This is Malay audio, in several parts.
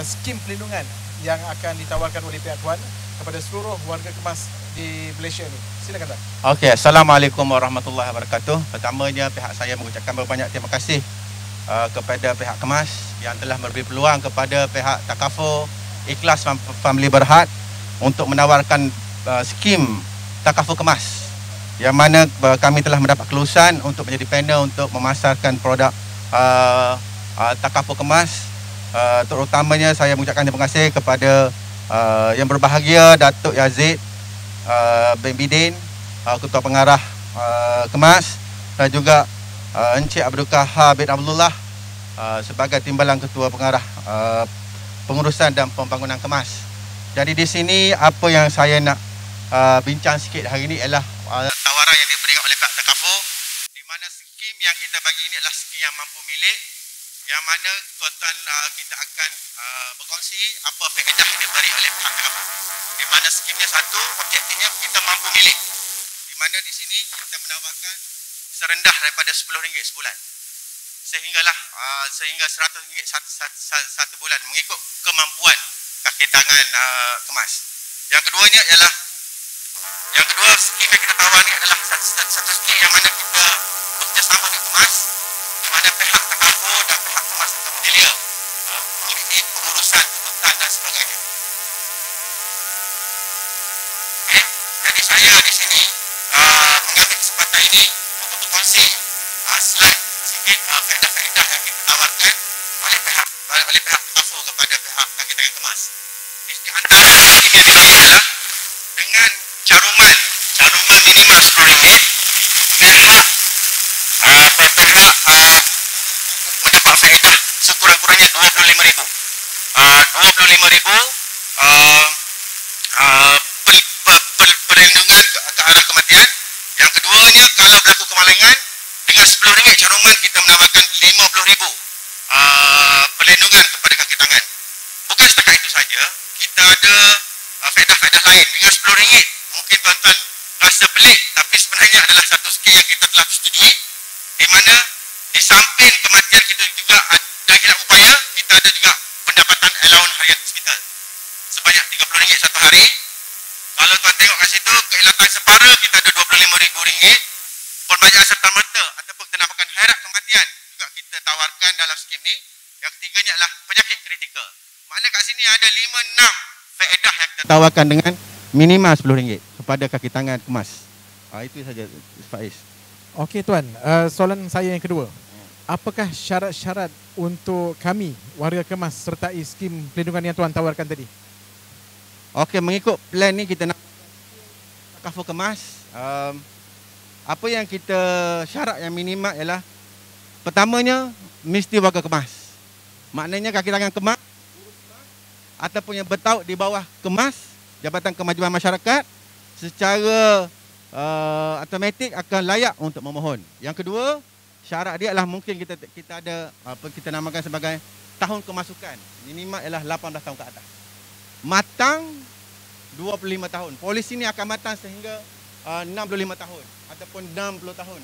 skim pelindungan yang akan ditawarkan oleh pihak Tuan kepada seluruh warga kemas di Malaysia ni. Silakan Tuan. Okey, Assalamualaikum warahmatullahi wabarakatuh. Pertamanya pihak saya mengucapkan berbanyak terima kasih kepada pihak Kemas yang telah memberi peluang kepada pihak Takaful Ikhlas Family Berhad untuk menawarkan skim Takaful Kemas, yang mana kami telah mendapat kelulusan untuk menjadi panel untuk memasarkan produk Takaful Kemas. Terutamanya saya mengucapkan terima kasih kepada yang berbahagia Datuk Yazid bin Bidin, Ketua Pengarah Kemas, dan juga Encik Abdul Kahar bin Abdullah sebagai Timbalan Ketua Pengarah Pengurusan dan Pembangunan Kemas. Jadi di sini apa yang saya nak bincang sikit hari ini ialah tawaran yang diberikan oleh pihak Takaful, di mana skim yang kita bagi ini adalah skim yang mampu milik, yang mana tuan-tuan kita akan berkongsi apa faedah yang diberi oleh pihak Takaful. Di mana skimnya satu, objektifnya kita mampu milik, di mana di sini kita menawarkan serendah daripada RM10 sebulan sehingga RM100 satu bulan mengikut kemampuan kaki tangan Kemas. Yang kedua skim yang kita tawar ni adalah satu skim yang mana kita bekerjasama dengan Kemas, di mana pihak Takaful dan pihak Kemas akan menyelia mengenai pengurusan tuntutan dan sebagainya. Okay. Jadi saya di sini mengambil kesempatan ini untuk berkongsi slide sikit faedah-faedah yang kita tawarkan oleh pihak Takaful kepada pihak kaki tangan Kemas. Di antara skim yang dibagi adalah dengan caruman minimal RM10, pihak mendapat faedah sekurang-kurangnya RM25,000. Perlindungan ke arah kematian. Yang keduanya, kalau berlaku kemalangan, dengan RM10 caruman kita menawarkan RM50,000 perlindungan kepada kaki tangan. Bukan setakat itu saja, kita ada faedah-faedah lain. Dengan RM10 mungkin tuan-tuan rasa pelik, tapi sebenarnya adalah satu skim yang kita telah setujui, di mana di samping kematian kita juga ada hilang upaya, kita ada juga pendapatan allowance harian hospital sebanyak RM30 satu hari. Kalau tuan tengok kat situ, keilatan separa kita ada RM25,000. Perbelanjaan serta-merta ataupun dinamakan hairat kematian juga kita tawarkan dalam skim ni. Yang ketiganya adalah penyakit kritikal. Maknanya kat sini ada 5-6 faedah yang kita tawarkan dengan minimal RM10 kepada kaki tangan Kemas. Itu saja, Faiz. Okey Tuan, soalan saya yang kedua. Apakah syarat-syarat untuk kami, warga Kemas, sertai skim pelindungan yang Tuan tawarkan tadi? Okey, mengikut plan ni kita nak Takaful Kemas. Apa yang kita syarat yang minimal ialah, pertamanya mesti warga Kemas. Maknanya kaki tangan Kemas ataupun yang bertaut di bawah Kemas, Jabatan Kemajuan Masyarakat, secara automatik akan layak untuk memohon. Yang kedua, syarat dia adalah mungkin kita ada apa kita namakan sebagai tahun kemasukan. Minimal ialah 18 tahun ke atas. Matang 25 tahun. Polis ini akan matang sehingga 65 tahun ataupun 60 tahun.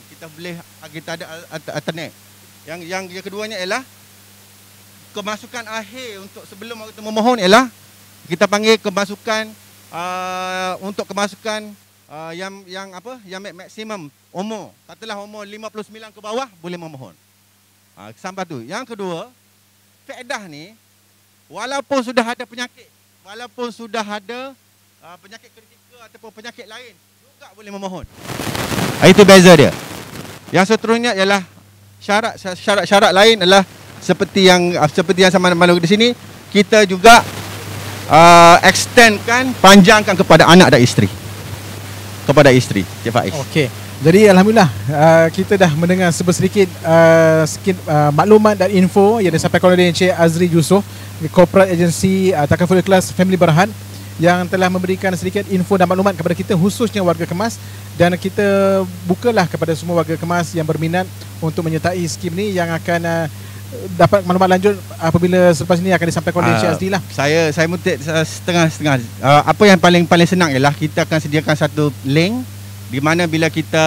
Kita ada alternate. Yang keduanya ialah kemasukan akhir untuk sebelum kita memohon ialah kita panggil kemasukan untuk kemasukan yang maksimum umur. Katalah umur 59 ke bawah boleh memohon. Sampai tu. Yang kedua, faedah ni walaupun sudah ada penyakit, walaupun sudah ada penyakit kritikal ataupun penyakit lain juga boleh memohon. Itu beza dia. Yang seterusnya ialah syarat-syarat lain adalah seperti yang sama malu di sini, kita juga panjangkan kepada anak dan isteri. Kepada isteri, Cik Faiz. Okey. Jadi alhamdulillah kita dah mendengar sedikit maklumat dan info yang disampaikan oleh Encik Azri Yusof, Corporate Agency Takaful Ikhlas Family Berhad, yang telah memberikan sedikit info dan maklumat kepada kita khususnya warga Kemas, dan kita bukalah kepada semua warga Kemas yang berminat untuk menyertai skim ni yang akan dapat maklumat lanjut apabila selepas ini akan disampaikan oleh Encik Azri lah. Saya mutip setengah-setengah. Apa yang paling senang ialah kita akan sediakan satu link di mana bila kita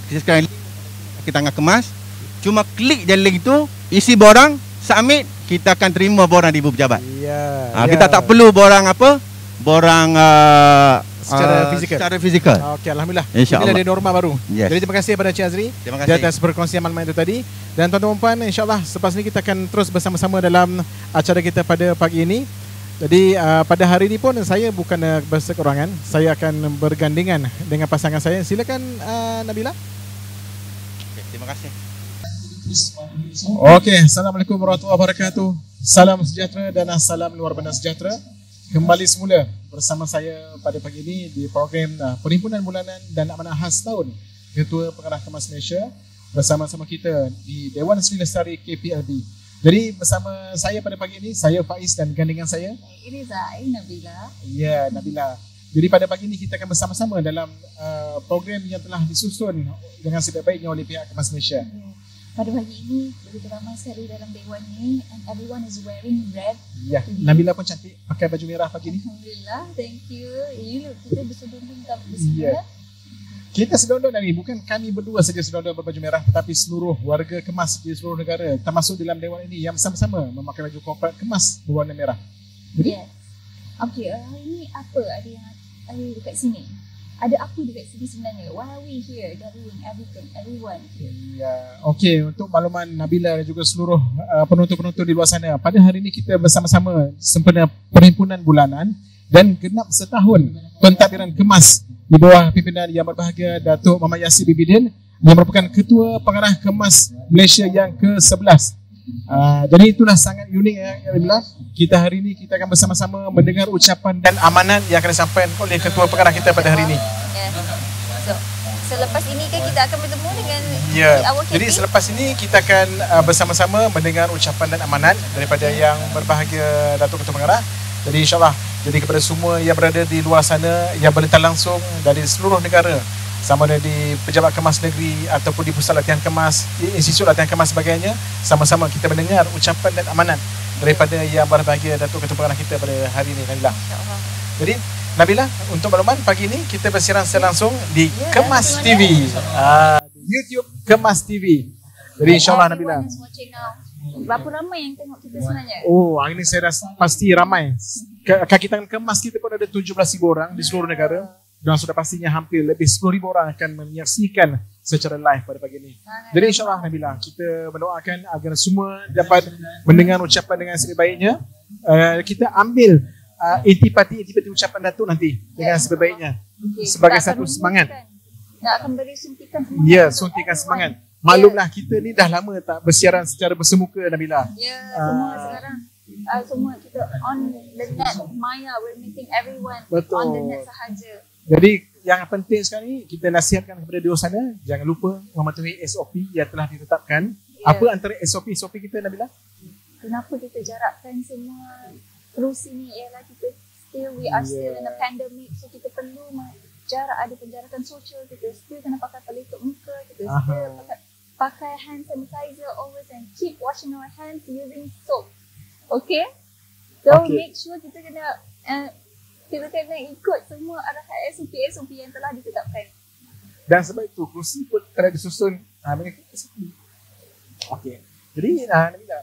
sekarang kita akan Kemas, cuma klik je link tu, isi borang, submit, kita akan terima borang di ibu pejabat. Ya, Kita tak perlu borang apa? Borang secara fizikal. Secara fizikal. Okey, alhamdulillah. InsyaAllah. Inilah dia norma baru. Yes. Jadi terima kasih kepada Cik Azri Terima di kasih. atas perkongsian maklumat itu tadi. Dan tuan-tuan dan puan, insya-Allah selepas ini kita akan terus bersama-sama dalam acara kita pada pagi ini. Jadi pada hari ini pun saya bukan berseorangan. Saya akan bergandengan dengan pasangan saya. Silakan Nabila. Okay, terima kasih. Okey, Assalamualaikum warahmatullahi wabarakatuh. Salam sejahtera dan salam luar bandar sejahtera. Kembali semula bersama saya pada pagi ini di program Perhimpunan Bulanan dan Amanah Khas Tahun Ketua Pengarah Kemas Malaysia bersama-sama kita di Dewan Seri Lestari KPLB. Jadi bersama saya pada pagi ini, saya Faiz dan gandengan saya ini Zai, Nabila. Ya, Nabila. Jadi pada pagi ini kita akan bersama-sama dalam program yang telah disusun dengan sebaik-baiknya oleh pihak Kemas Malaysia. Pada pagi ini begitu ramai sekali dalam dewan ini and everyone is wearing red. Ya, Nabila pun cantik pakai baju merah pagi ini. Alhamdulillah, thank you. Kita bersudung-dung bersama. Ya. Kita sedondon hari, bukan kami berdua saja sedondon berbaju merah, tetapi seluruh warga Kemas di seluruh negara termasuk dalam dewan ini yang bersama-sama memakai baju korporat Kemas berwarna merah. Jadi, yes. Okey, hari ini apa ada yang ada dekat sini? Ada apa dekat sini sebenarnya? Why are we here gathering everyone here? Ya, okey, untuk makluman Nabila dan juga seluruh penonton-penonton di luar sana, pada hari ini kita bersama-sama sempena Perhimpunan Bulanan dan genap setahun pentadbiran Kemas di bawah pimpinan Yang Berbahagia Datuk Muhammad Yasir Bibidin yang merupakan Ketua Pengarah Kemas Malaysia yang ke-11. Jadi itulah sangat unik ya Nabila. Kita hari ini kita akan bersama-sama mendengar ucapan dan amanat yang akan disampaikan oleh Ketua Pengarah kita pada hari ini. So, selepas ini kan kita akan bertemu dengan Ya. our Jadi KP. selepas ini kita akan bersama-sama mendengar ucapan dan amanat daripada Yang Berbahagia Datuk Ketua Pengarah. Jadi insyaAllah, jadi kepada semua yang berada di luar sana yang berletak langsung dari seluruh negara, sama ada di Pejabat Kemas Negeri ataupun di Pusat Latihan Kemas, di Institut Latihan Kemas sebagainya, sama-sama kita mendengar ucapan dan amanat daripada Yang Berbahagia Datuk Ketua Pengarah kita pada hari ini, Nabila. InsyaAllah. Jadi Nabila, untuk makluman pagi ini kita bersiaran secara langsung di Kemas di TV, di YouTube Kemas TV. Jadi insyaAllah Nabila. Everyone is watching now. Berapa ramai yang tengok kita sebenarnya? Oh, hari ini saya rasa pasti ramai. Kaki tangan Kemas kita pun ada 17,000 orang di seluruh negara. Dan sudah pastinya hampir lebih 10,000 orang akan menyaksikan secara live pada pagi ini. Jadi insyaAllah Nabila, kita mendoakan agar semua dapat mendengar ucapan dengan sebaik-baiknya. Kita ambil intipati ucapan Datuk nanti dengan sebaik-baiknya. Sebagai satu semangat. Nak akan beri suntikan semangat. Ya, suntikan semangat. Maklumlah kita ni dah lama tak bersiaran secara bersemuka Nabila. Ya, semua sekarang semua kita on the net, Maya, we're meeting everyone Betul. on the net sahaja. Jadi yang penting sekarang ni kita nasihatkan kepada di luar sana, jangan lupa mematuhi SOP yang telah ditetapkan. Ya. Apa antara SOP kita Nabila? Kenapa kita jarakkan semua terus ini ialah kita we are still in a pandemic, so kita perlu jarak, ada penjarakan sosial, kita still kena pakai pelitup muka, kita still pakai hand sanitizer always and keep washing our hands using soap. Okay? So make sure kita kena ikut semua arahan SOP yang telah ditetapkan. Dan sebab itu kerusi pun telah disusun mengikut SOP. Okey. Jadi Nabila,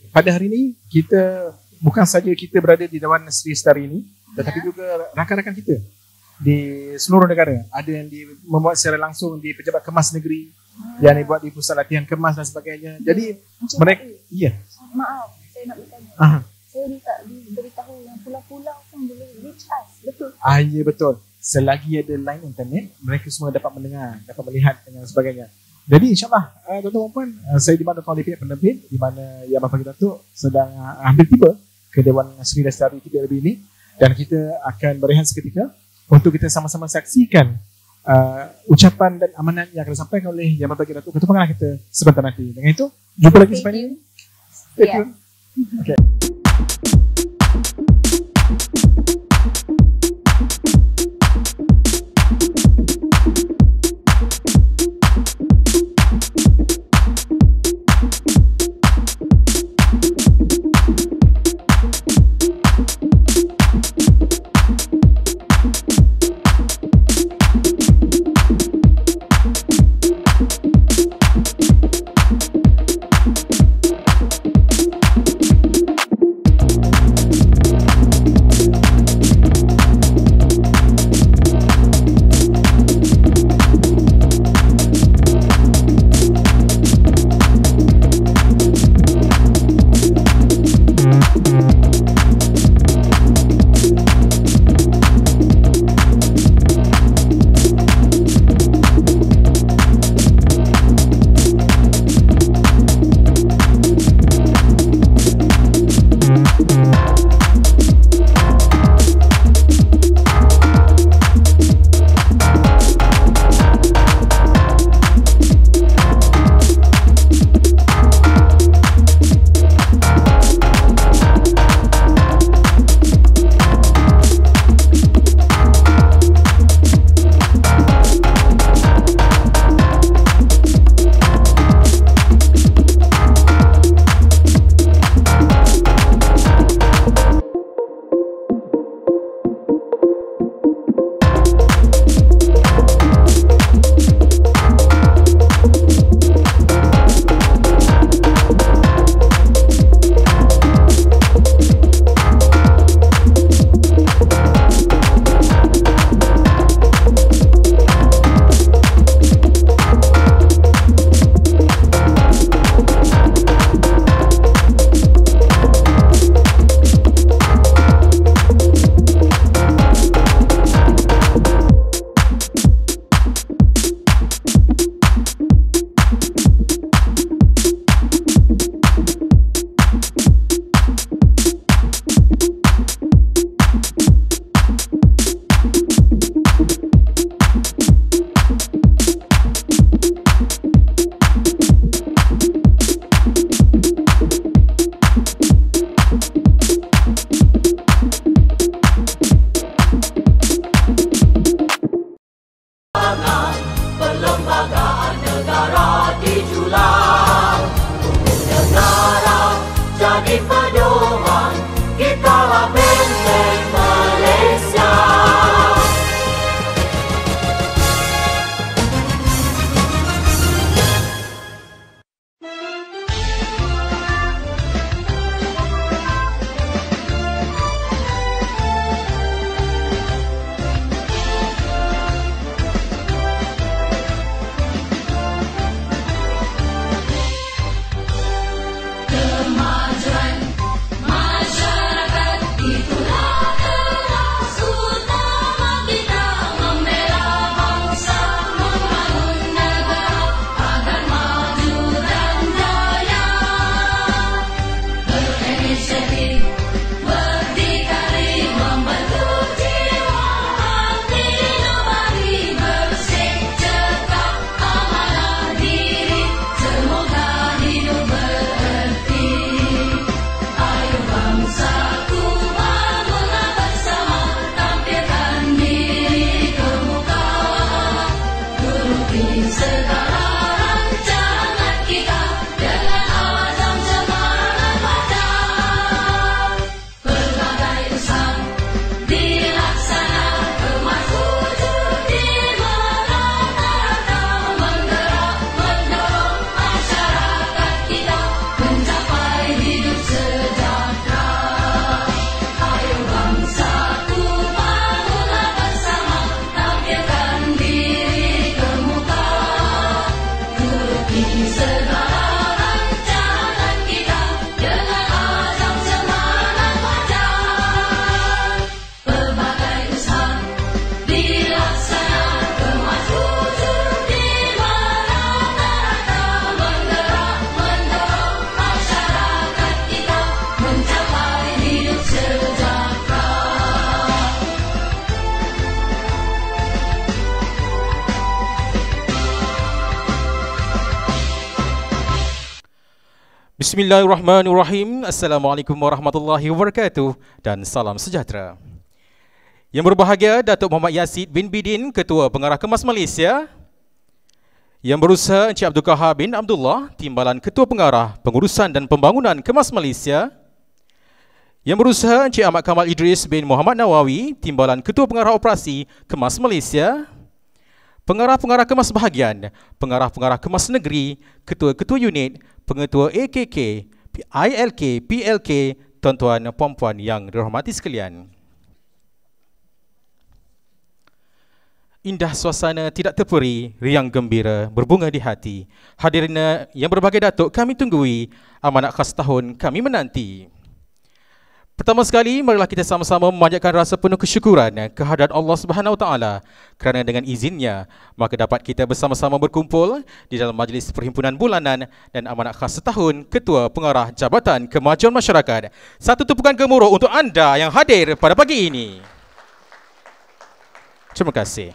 pada hari ini kita bukan saja kita berada di Dewan Seri Lestari ini, tetapi juga rakan-rakan kita di seluruh negara. Ada yang membuat secara langsung di Pejabat Kemas Negeri, yang dibuat di Pusat Latihan Kemas dan sebagainya. Jadi mereka, Maaf, saya nak bertanya. Saya diberitahu yang pulau-pulau pun boleh reach us. Betul? Ya betul. Selagi ada line internet, mereka semua dapat mendengar, dapat melihat dan sebagainya. Jadi insyaAllah, tuan-tuan dan puan, saya dimaklumkan oleh pihak penerbit di mana Yang Berbahagia Datuk sedang hampir tiba ke Dewan Seri Lestari KPLB ini, dan kita akan berehat seketika untuk kita sama-sama saksikan ucapan dan amanat yang akan disampaikan oleh Yang Berbahagia Datuk Ketua Pengarah kita sebentar nanti. Dengan itu, jumpa lagi selepas ini. Stay tune. Okay. pedoman, kitalah benteng Malaysia. Bismillahirrahmanirrahim. Assalamualaikum warahmatullahi wabarakatuh dan salam sejahtera. Yang berbahagia Datuk Muhammad Yasid bin Bidin, Ketua Pengarah Kemas Malaysia. Yang berusaha Encik Abdul Kahar bin Abdullah, Timbalan Ketua Pengarah Pengurusan dan Pembangunan Kemas Malaysia. Yang berusaha Encik Ahmad Kamal Idris bin Muhammad Nawawi, Timbalan Ketua Pengarah Operasi Kemas Malaysia. Pengarah-pengarah kemas bahagian, pengarah-pengarah kemas negeri, ketua-ketua unit, pengetua AKK, ILK, PLK, tuan-tuan, puan-puan yang dirahmati sekalian. Indah suasana tidak terperi, riang gembira, berbunga di hati. Hadirin yang berbahagia Datuk, kami tunggui amanat khas tahun kami menanti. Pertama sekali, marilah kita sama-sama memanjatkan rasa penuh kesyukuran kehadrat Allah Subhanahu Wa Taala kerana dengan izinnya maka dapat kita bersama-sama berkumpul di dalam majlis perhimpunan bulanan dan amanat khas setahun Ketua Pengarah Jabatan Kemajuan Masyarakat. Satu tepukan gemuruh untuk anda yang hadir pada pagi ini. Terima kasih.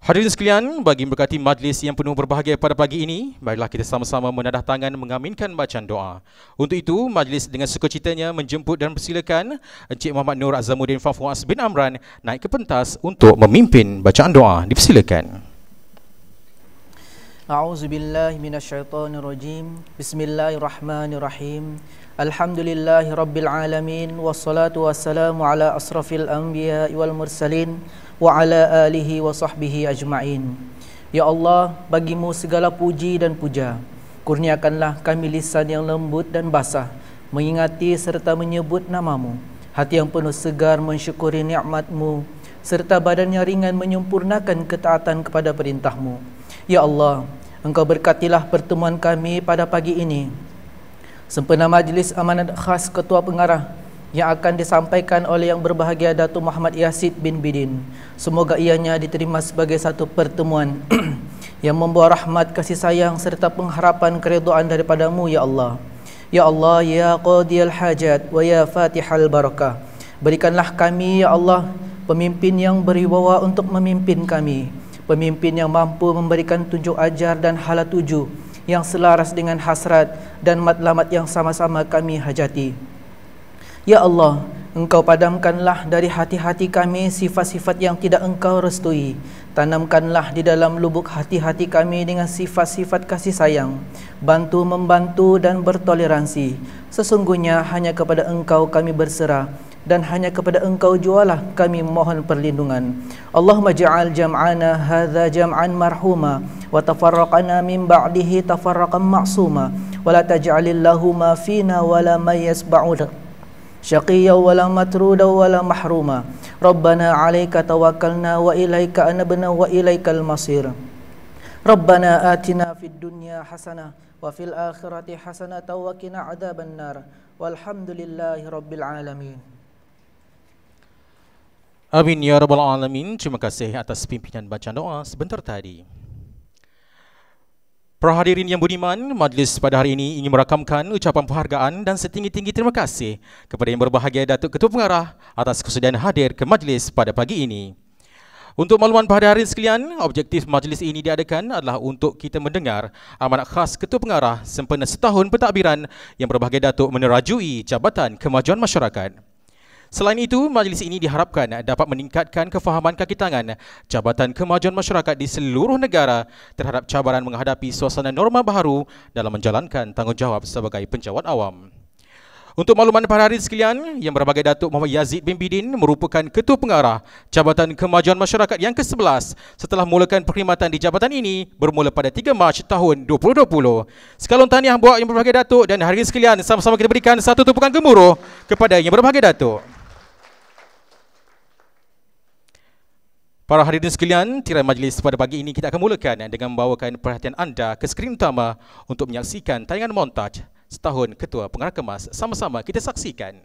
Hadirin sekalian, bagi memberkati majlis yang penuh berbahagia pada pagi ini, marilah kita sama-sama menadah tangan mengaminkan bacaan doa. Untuk itu, majlis dengan sukacitanya menjemput dan persilakan Encik Muhammad Nur Azamuddin Fafuaz bin Amran naik ke pentas untuk memimpin bacaan doa. Dipersilakan. A'udzubillahi minasyaitonirrajim. Bismillahirrahmanirrahim. Alhamdulillahi rabbil alamin, wassalatu wassalamu ala asrafil anbiya wal mursalin wa ala alihi wa sahbihi ajma'in. Ya Allah, bagimu segala puji dan puja. Kurniakanlah kami lisan yang lembut dan basah, mengingati serta menyebut namamu, hati yang penuh segar mensyukuri nikmatmu, serta badan yang ringan menyempurnakan ketaatan kepada perintahmu. Ya Allah, Engkau berkatilah pertemuan kami pada pagi ini. Sempena majlis amanat khas Ketua Pengarah yang akan disampaikan oleh yang berbahagia Datuk Muhammad Yasid bin Bidin. Semoga ianya diterima sebagai satu pertemuan yang membawa rahmat, kasih sayang serta pengharapan keridhaan daripadamu, ya Allah. Ya Allah, ya qadiyal hajat wa ya fatihal barakah. Berikanlah kami, ya Allah, pemimpin yang berwibawa untuk memimpin kami, pemimpin yang mampu memberikan tunjuk ajar dan hala tuju yang selaras dengan hasrat dan matlamat yang sama-sama kami hajati. Ya Allah, Engkau padamkanlah dari hati-hati kami sifat-sifat yang tidak Engkau restui. Tanamkanlah di dalam lubuk hati-hati kami dengan sifat-sifat kasih sayang, bantu membantu dan bertoleransi. Sesungguhnya hanya kepada Engkau kami berserah, dan hanya kepada Engkau jualah kami mohon perlindungan. Allahumma ja'al jam'ana hadza jam'an marhuma wa tafarraqana min ba'dihi tafarraqan ma'suma wa la taj'alillahuma fina wa la mayyasba'una syaqiyya wa la matruda wa la mahruma. Rabbana 'alaika tawakkalna wa ilaika anabna wa ilaikal masir. Rabbana atina fid dunya hasanah wa fil akhirati hasanah wa qina adzabannar. Walhamdulillahi rabbil alamin. Amin ya rabbal alamin. Terima kasih atas pimpinan bacaan doa sebentar tadi. Para hadirin yang budiman, majlis pada hari ini ingin merakamkan ucapan penghargaan dan setinggi-tinggi terima kasih kepada yang berbahagia Datuk Ketua Pengarah atas kesediaan hadir ke majlis pada pagi ini. Untuk makluman pada hadirin sekalian, objektif majlis ini diadakan adalah untuk kita mendengar amanat khas Ketua Pengarah sempena setahun pentadbiran yang berbahagia Datuk menerajui Jabatan Kemajuan Masyarakat. Selain itu, majlis ini diharapkan dapat meningkatkan kefahaman kaki tangan Jabatan Kemajuan Masyarakat di seluruh negara terhadap cabaran menghadapi suasana norma baharu dalam menjalankan tanggungjawab sebagai penjawat awam. Untuk makluman para hadirin sekalian, yang berbahagia Datuk Muhammad Yazid bin Bidin merupakan Ketua Pengarah Jabatan Kemajuan Masyarakat yang ke-11 setelah memulakan perkhidmatan di jabatan ini bermula pada 3 Mac tahun 2020. Sekalon tahniah buat yang berbahagia Datuk dan hadirin sekalian, sama-sama kita berikan satu tepukan gemuruh kepada yang berbahagia Datuk. Para hadirin sekalian, tirai majlis pada pagi ini kita akan mulakan dengan membawakan perhatian anda ke skrin utama untuk menyaksikan tayangan montaj setahun Ketua Pengarah Kemas. Sama-sama kita saksikan.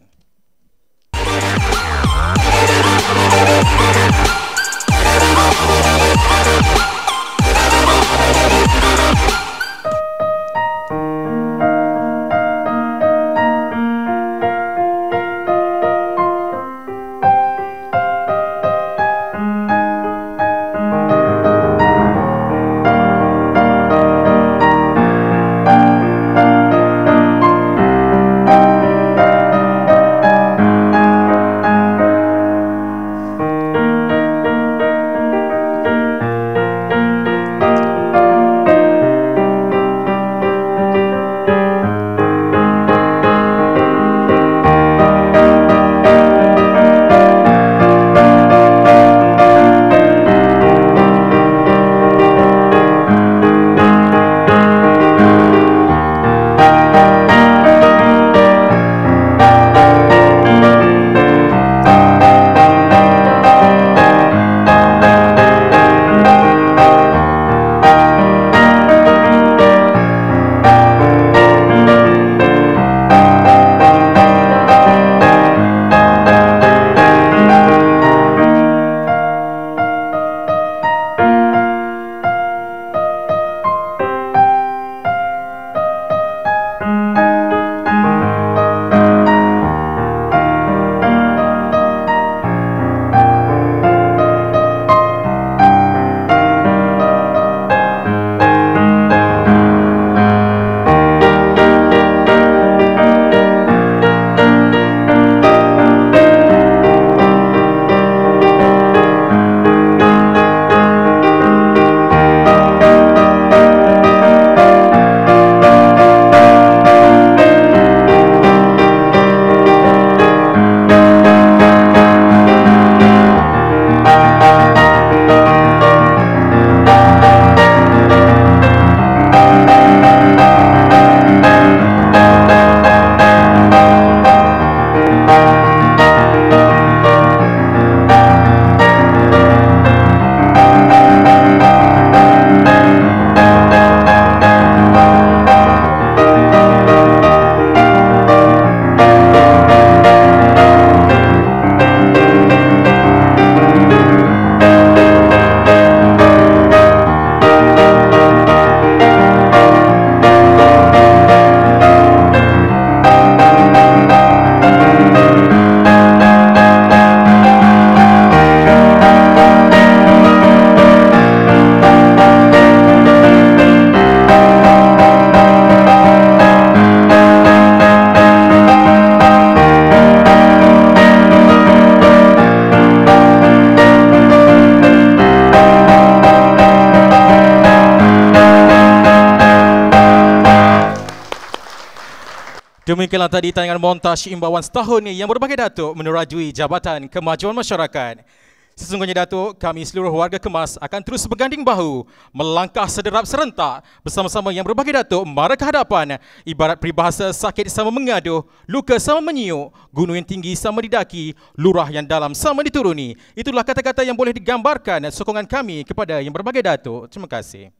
Demikianlah tadi tayangan montaj imbauan setahun ni yang berbagai Datuk menerajui Jabatan Kemajuan Masyarakat. Sesungguhnya Datuk, kami seluruh warga Kemas akan terus berganding bahu, melangkah sederap serentak bersama-sama yang berbagai Datuk mara ke hadapan. Ibarat peribahasa sakit sama mengaduh, luka sama menyiuk, gunung yang tinggi sama didaki, lurah yang dalam sama dituruni. Itulah kata-kata yang boleh digambarkan sokongan kami kepada yang berbagai Datuk. Terima kasih.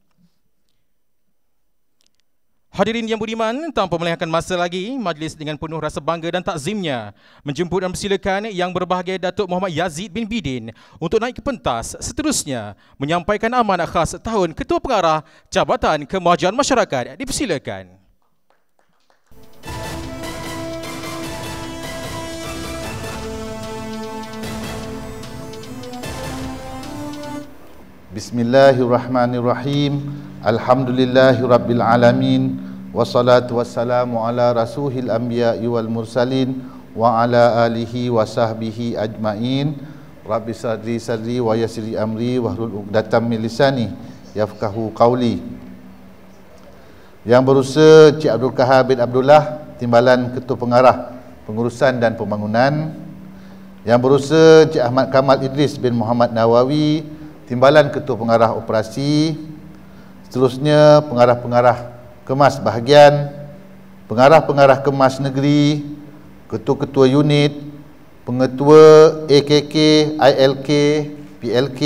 Hadirin yang budiman, tanpa melengahkan masa lagi, majlis dengan penuh rasa bangga dan takzimnya menjemput dan persilakan yang berbahagia Datuk Muhammad Yazid bin Bidin untuk naik ke pentas, seterusnya menyampaikan amanah khas tahun Ketua Pengarah Jabatan Kemajuan Masyarakat. Dipersilakan. Bismillahirrahmanirrahim. Alhamdulillahirabbil alamin. Wassalatu wassalamu ala rasulil anbiya'i wal mursalin wa ala alihi wa sahbihi ajmain. Rabbi sadri wa yassir amri wahlul 'uqdatam min lisani yafqahu qawli. Yang berusaha Cik Abdul Kahar bin Abdullah, Timbalan Ketua Pengarah Pengurusan dan Pembangunan. Yang berusaha Cik Ahmad Kamal Idris bin Muhammad Nawawi, Timbalan Ketua Pengarah Operasi. Seterusnya pengarah-pengarah Kemas Bahagian, pengarah-pengarah Kemas Negeri, ketua-ketua unit, pengetua AKK, ILK, PLK,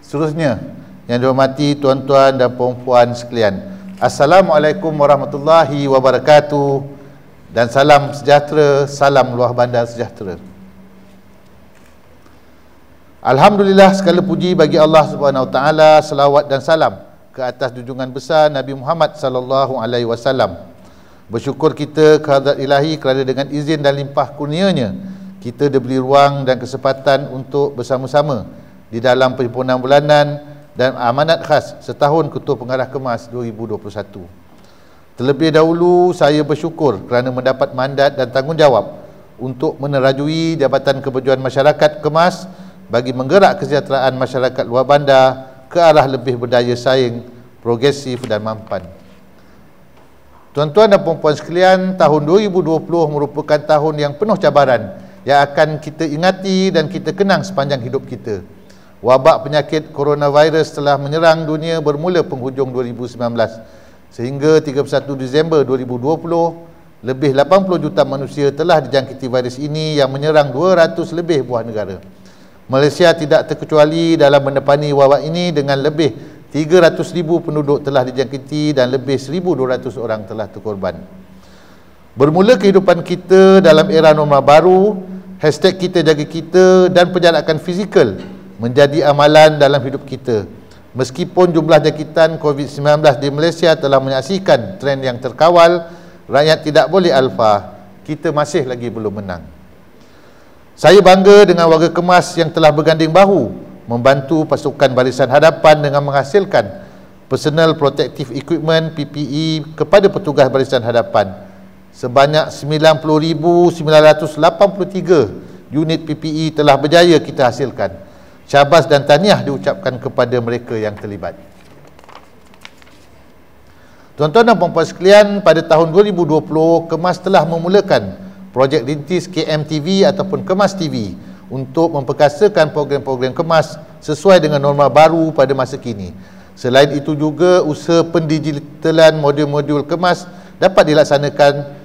seterusnya yang dihormati tuan-tuan dan puan-puan sekalian. Assalamualaikum warahmatullahi wabarakatuh dan salam sejahtera, salam luar bandar sejahtera. Alhamdulillah, segala puji bagi Allah Subhanahu Wa Taala, selawat dan salam ke atas junjungan besar Nabi Muhammad sallallahu alaihi wasallam. Bersyukur kita kehadrat Ilahi kerana dengan izin dan limpah kurnianya kita diberi ruang dan kesempatan untuk bersama-sama di dalam perhimpunan bulanan dan amanat khas setahun Ketua Pengarah Kemas 2021. Terlebih dahulu saya bersyukur kerana mendapat mandat dan tanggungjawab untuk menerajui Jabatan Kemajuan Masyarakat Kemas bagi menggerak kesejahteraan masyarakat luar bandar ke arah lebih berdaya saing, progresif dan mampan. Tuan-tuan dan puan-puan sekalian, tahun 2020 merupakan tahun yang penuh cabaran yang akan kita ingati dan kita kenang sepanjang hidup kita. Wabak penyakit coronavirus telah menyerang dunia bermula penghujung 2019 sehingga 31 Disember 2020, lebih 80 juta manusia telah dijangkiti virus ini yang menyerang 200 lebih buah negara. Malaysia tidak terkecuali dalam menepani wabak ini dengan lebih 300,000 penduduk telah dijangkiti dan lebih 1,200 orang telah terkorban. Bermula kehidupan kita dalam era normal baru, hashtag kita jaga kita dan penjarakan fizikal menjadi amalan dalam hidup kita. Meskipun jumlah jangkitan COVID-19 di Malaysia telah menyaksikan trend yang terkawal, rakyat tidak boleh alfa, kita masih lagi belum menang. Saya bangga dengan warga Kemas yang telah berganding bahu membantu pasukan Barisan Hadapan dengan menghasilkan personal protective equipment PPE kepada petugas Barisan Hadapan. Sebanyak 90,983 unit PPE telah berjaya kita hasilkan. Syabas dan tahniah diucapkan kepada mereka yang terlibat. Tuan-tuan dan puan-puan sekalian, pada tahun 2020 Kemas telah memulakan projek rintis KMTV ataupun Kemas TV untuk memperkasakan program-program Kemas sesuai dengan norma baru pada masa kini. Selain itu juga usaha pendigitalan modul-modul Kemas dapat dilaksanakan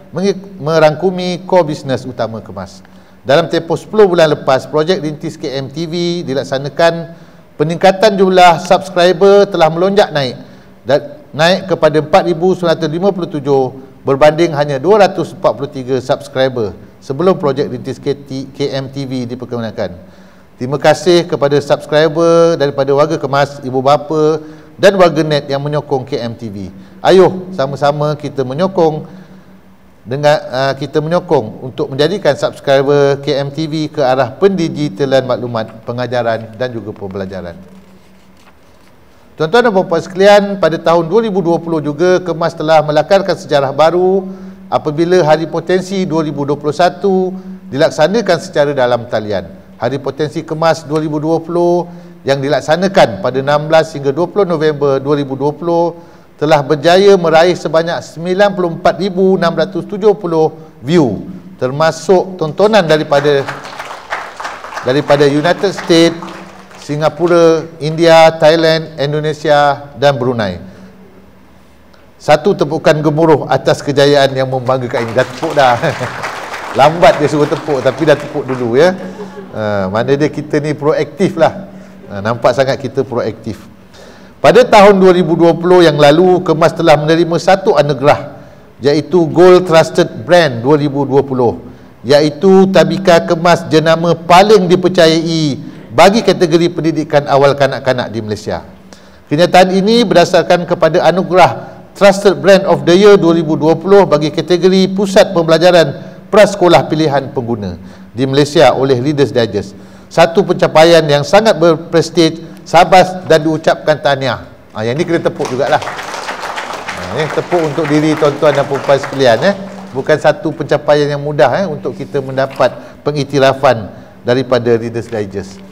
merangkumi core business utama Kemas. Dalam tempoh 10 bulan lepas, projek rintis KMTV dilaksanakan. Peningkatan jumlah subscriber telah melonjak naik kepada 4,957 berbanding hanya 243 subscriber sebelum projek rintis KMTV diperkenalkan. Terima kasih kepada subscriber daripada warga Kemas, ibu bapa dan warga net yang menyokong KMTV. Ayuh sama-sama kita menyokong untuk menjadikan subscriber KMTV ke arah pendigitalan maklumat, pengajaran dan juga pembelajaran. Tuan-tuan dan puan-puan sekalian, pada tahun 2020 juga Kemas telah melakarkan sejarah baru apabila Hari Potensi 2021 dilaksanakan secara dalam talian. Hari Potensi Kemas 2020 yang dilaksanakan pada 16 hingga 20 November 2020 telah berjaya meraih sebanyak 94,670 view, termasuk tontonan daripada United States, Singapura, India, Thailand, Indonesia dan Brunei. Satu tepukan gemuruh atas kejayaan yang membanggakan ini. Dah tepuk dah. Lambat dia suruh tepuk, tapi dah tepuk dulu ya. Mana dia kita ni proaktif lah. Nampak sangat kita proaktif. Pada tahun 2020 yang lalu, Kemas telah menerima satu anugerah, iaitu Gold Trusted Brand 2020, iaitu Tabika Kemas jenama paling dipercayai bagi kategori pendidikan awal kanak-kanak di Malaysia. Kenyataan ini berdasarkan kepada anugerah Trusted Brand of the Year 2020 bagi kategori Pusat Pembelajaran Prasekolah Pilihan Pengguna di Malaysia oleh Reader's Digest. Satu pencapaian yang sangat berprestij, sabas dan diucapkan tahniah. Yang ini kena tepuk jugalah. Tepuk untuk diri tuan-tuan dan puan-puan sekalian. Bukan satu pencapaian yang mudah untuk kita mendapat pengiktirafan daripada Reader's Digest.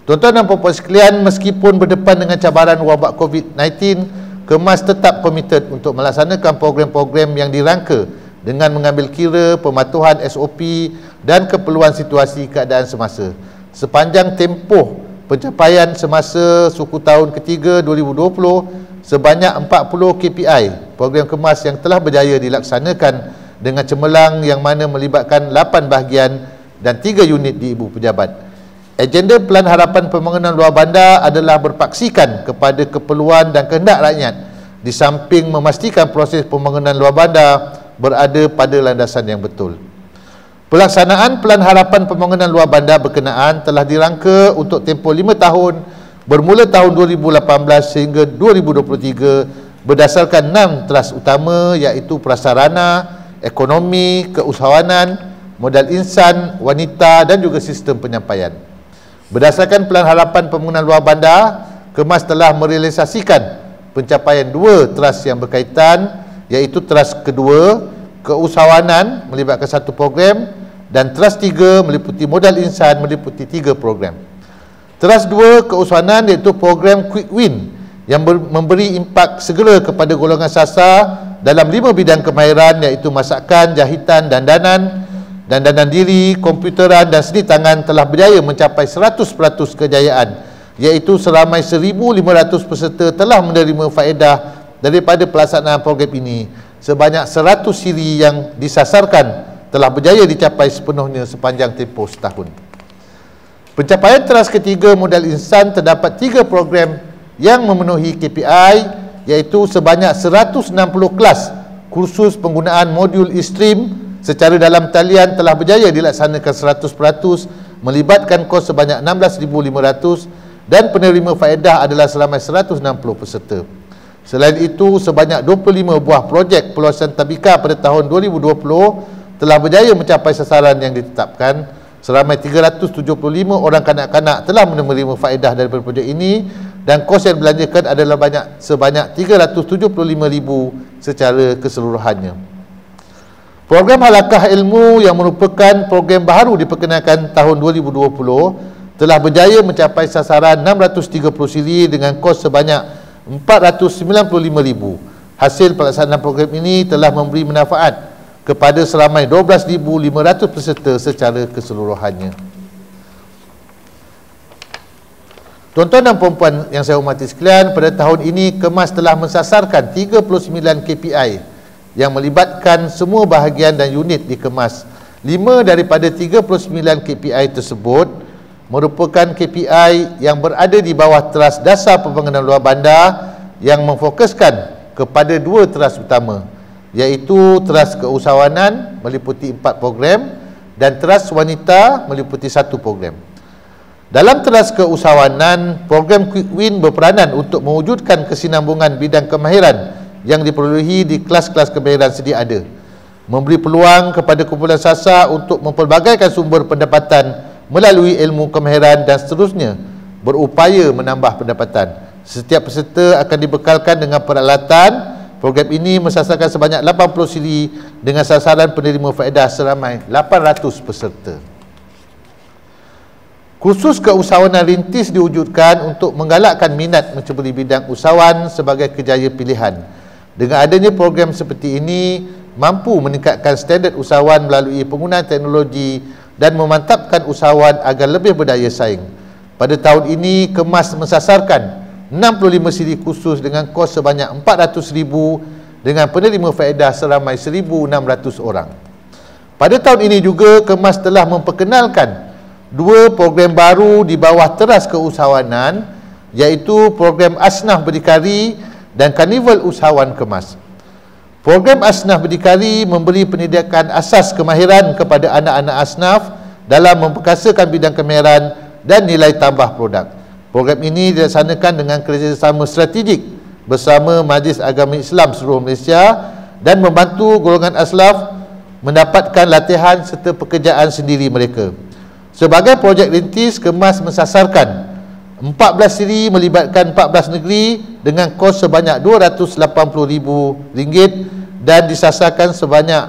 Tuan-tuan dan puan-puan sekalian, meskipun berdepan dengan cabaran wabak COVID-19, Kemas tetap komited untuk melaksanakan program-program yang dirangka dengan mengambil kira pematuhan SOP dan keperluan situasi keadaan semasa. Sepanjang tempoh pencapaian semasa suku tahun ketiga 2020, sebanyak 40 KPI program Kemas yang telah berjaya dilaksanakan dengan cemerlang, yang mana melibatkan 8 bahagian dan 3 unit di ibu pejabat. Agenda Pelan Harapan Pembangunan Luar Bandar adalah berpaksikan kepada keperluan dan kehendak rakyat, di samping memastikan proses pembangunan luar bandar berada pada landasan yang betul. Pelaksanaan Pelan Harapan Pembangunan Luar Bandar berkenaan telah dirangka untuk tempoh 5 tahun bermula tahun 2018 sehingga 2023 berdasarkan 6 teras utama, iaitu prasarana, ekonomi, keusahawanan, modal insan, wanita dan juga sistem penyampaian. Berdasarkan Pelan Harapan Pembangunan Luar Bandar, Kemas telah merealisasikan pencapaian 2 teras yang berkaitan, iaitu teras kedua, keusahawanan melibatkan 1 program, dan teras 3 meliputi modal insan meliputi 3 program. Teras 2 keusahawanan iaitu program Quick Win yang memberi impak segera kepada golongan sasar dalam 5 bidang kemahiran, iaitu masakan, jahitan, dandanan diri, komputeran dan seni tangan, telah berjaya mencapai 100% kejayaan, iaitu seramai 1,500 peserta telah menerima faedah daripada pelaksanaan program ini. Sebanyak 100 siri yang disasarkan telah berjaya dicapai sepenuhnya sepanjang tempoh setahun. Pencapaian teras ketiga modal insan, terdapat 3 program yang memenuhi KPI, iaitu sebanyak 160 kelas kursus penggunaan modul eStream secara dalam talian telah berjaya dilaksanakan 100%, melibatkan kos sebanyak 16,500 dan penerima faedah adalah seramai 160 peserta. Selain itu, sebanyak 25 buah projek peluasan tabika pada tahun 2020 telah berjaya mencapai sasaran yang ditetapkan. Seramai 375 orang kanak-kanak telah menerima faedah daripada projek ini dan kos yang dibelanjakan adalah sebanyak 375,000 secara keseluruhannya. Program Halakah Ilmu yang merupakan program baru diperkenalkan tahun 2020 telah berjaya mencapai sasaran 630 siri dengan kos sebanyak 495,000. Hasil pelaksanaan program ini telah memberi manfaat kepada seramai 12,500 peserta secara keseluruhannya. Tuan-tuan dan puan-puan yang saya hormati sekalian, pada tahun ini Kemas telah mensasarkan 39 KPI yang melibatkan semua bahagian dan unit di Kemas. 5 daripada 39 KPI tersebut merupakan KPI yang berada di bawah teras dasar pembangunan luar bandar yang memfokuskan kepada 2 teras utama, iaitu teras keusahawanan meliputi 4 program dan teras wanita meliputi 1 program. Dalam teras keusahawanan, program Quick Win berperanan untuk mewujudkan kesinambungan bidang kemahiran yang diperolehi di kelas-kelas kemahiran sedia ada, memberi peluang kepada kumpulan sasar untuk mempelbagaikan sumber pendapatan melalui ilmu kemahiran dan seterusnya berupaya menambah pendapatan. Setiap peserta akan dibekalkan dengan peralatan. Program ini mensasarkan sebanyak 80 siri dengan sasaran penerima faedah seramai 800 peserta. Kursus keusahawanan rintis diwujudkan untuk menggalakkan minat menceburi bidang usahawan sebagai kerjaya pilihan. Dengan adanya program seperti ini, mampu meningkatkan standard usahawan melalui penggunaan teknologi dan memantapkan usahawan agar lebih berdaya saing. Pada tahun ini, Kemas mensasarkan 65 siri khusus dengan kos sebanyak RM400,000 dengan penerima faedah seramai 1,600 orang. Pada tahun ini juga, Kemas telah memperkenalkan 2 program baru di bawah teras keusahawanan, iaitu program Asnaf Berdikari dan Karnival Usahawan Kemas. Program Asnaf Berdikari memberi pendidikan asas kemahiran kepada anak-anak asnaf dalam memperkasakan bidang kemahiran dan nilai tambah produk. Program ini dilaksanakan dengan kerjasama strategik bersama Majlis Agama Islam seluruh Malaysia dan membantu golongan aslaf mendapatkan latihan serta pekerjaan sendiri mereka. Sebagai projek rintis, Kemas mensasarkan 14 siri melibatkan 14 negeri dengan kos sebanyak RM280,000 dan disasarkan sebanyak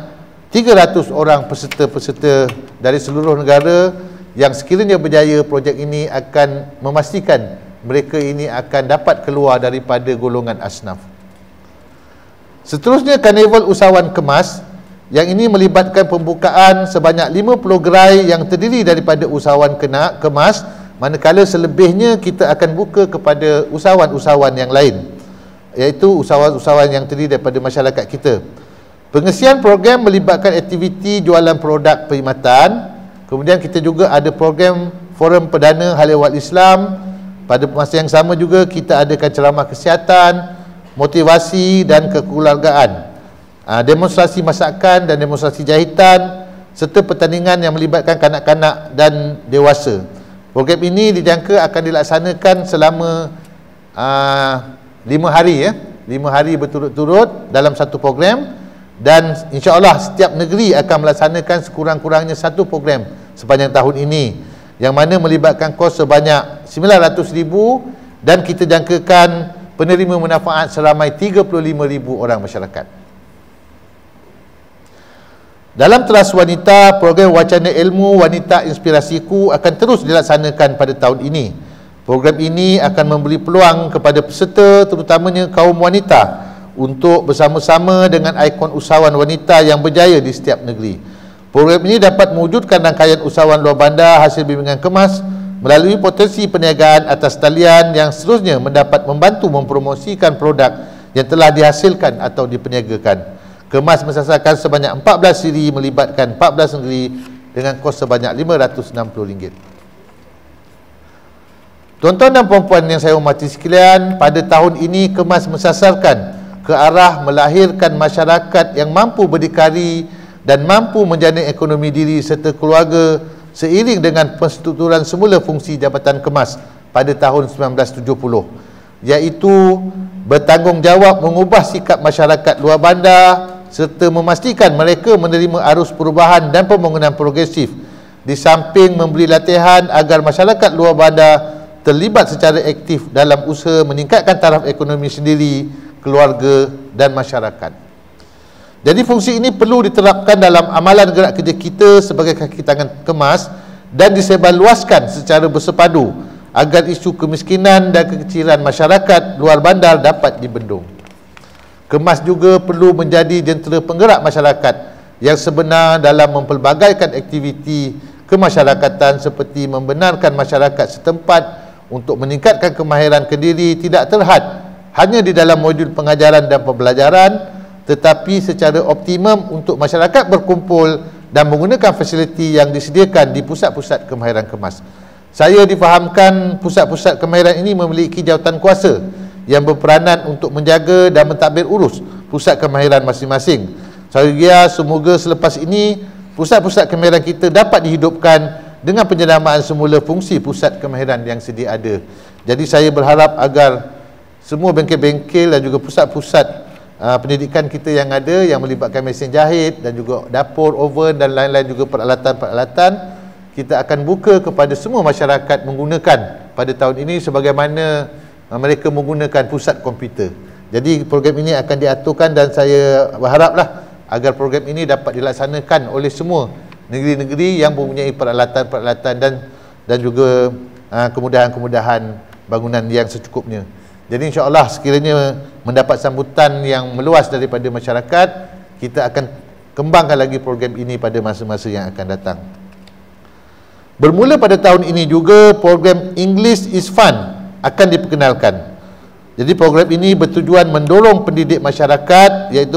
300 orang peserta-peserta dari seluruh negara yang sekiranya berjaya, projek ini akan memastikan mereka ini akan dapat keluar daripada golongan asnaf. Seterusnya, Karnival Usahawan Kemas yang ini melibatkan pembukaan sebanyak 50 gerai yang terdiri daripada usahawan kemas, manakala selebihnya kita akan buka kepada usahawan-usahawan yang lain, iaitu usahawan-usahawan yang terdiri daripada masyarakat kita. Pengesian program melibatkan aktiviti jualan produk perkhidmatan. Kemudian kita juga ada program Forum Perdana Hal Ehwal Islam. Pada masa yang sama juga kita adakan ceramah kesihatan, motivasi dan kekeluargaan, demonstrasi masakan dan demonstrasi jahitan, serta pertandingan yang melibatkan kanak-kanak dan dewasa. Program ini dijangka akan dilaksanakan selama 5 hari 5 hari berturut-turut dalam satu program, dan insya-Allah setiap negeri akan melaksanakan sekurang-kurangnya satu program sepanjang tahun ini, yang mana melibatkan kos sebanyak RM900,000 dan kita jangkakan penerima manfaat seramai 35,000 orang masyarakat. Dalam teras wanita, program Wacana Ilmu Wanita Inspirasiku akan terus dilaksanakan pada tahun ini. Program ini akan memberi peluang kepada peserta, terutamanya kaum wanita, untuk bersama-sama dengan ikon usahawan wanita yang berjaya di setiap negeri. Program ini dapat mewujudkan rangkaian usahawan luar bandar hasil bimbingan Kemas melalui potensi perniagaan atas talian yang seterusnya mendapat membantu mempromosikan produk yang telah dihasilkan atau diperniagakan. Kemas mensasarkan sebanyak 14 siri melibatkan 14 negeri dengan kos sebanyak RM560. Tuan-tuan dan puan-puan yang saya hormati sekalian, pada tahun ini Kemas mensasarkan ke arah melahirkan masyarakat yang mampu berdikari dan mampu menjana ekonomi diri serta keluarga seiring dengan penstrukturan semula fungsi Jabatan Kemas pada tahun 1970, iaitu bertanggungjawab mengubah sikap masyarakat luar bandar serta memastikan mereka menerima arus perubahan dan pembangunan progresif, di samping memberi latihan agar masyarakat luar bandar terlibat secara aktif dalam usaha meningkatkan taraf ekonomi sendiri, keluarga dan masyarakat. Jadi fungsi ini perlu diterapkan dalam amalan gerak kerja kita sebagai kaki tangan Kemas dan disebarluaskan secara bersepadu agar isu kemiskinan dan kekecilan masyarakat luar bandar dapat dibendung. Kemas juga perlu menjadi jentera penggerak masyarakat yang sebenar dalam mempelbagaikan aktiviti kemasyarakatan seperti membenarkan masyarakat setempat untuk meningkatkan kemahiran kendiri tidak terhad hanya di dalam modul pengajaran dan pembelajaran, tetapi secara optimum untuk masyarakat berkumpul dan menggunakan fasiliti yang disediakan di pusat-pusat kemahiran Kemas. Saya difahamkan pusat-pusat kemahiran ini memiliki jawatan kuasa yang berperanan untuk menjaga dan mentadbir urus pusat kemahiran masing-masing. Saya semoga selepas ini pusat-pusat kemahiran kita dapat dihidupkan dengan penjenamaan semula fungsi pusat kemahiran yang sedia ada. Jadi saya berharap agar semua bengkel-bengkel dan juga pusat-pusat pendidikan kita yang ada yang melibatkan mesin jahit dan juga dapur, oven dan lain-lain juga peralatan-peralatan, kita akan buka kepada semua masyarakat menggunakan pada tahun ini sebagaimana mereka menggunakan pusat komputer. Jadi program ini akan diaturkan dan saya berharaplah agar program ini dapat dilaksanakan oleh semua negeri-negeri yang mempunyai peralatan-peralatan dan juga kemudahan-kemudahan bangunan yang secukupnya. Jadi insya-Allah sekiranya mendapat sambutan yang meluas daripada masyarakat, kita akan kembangkan lagi program ini pada masa-masa yang akan datang. Bermula pada tahun ini juga program English is Fun akan diperkenalkan. Jadi program ini bertujuan mendorong pendidik masyarakat, iaitu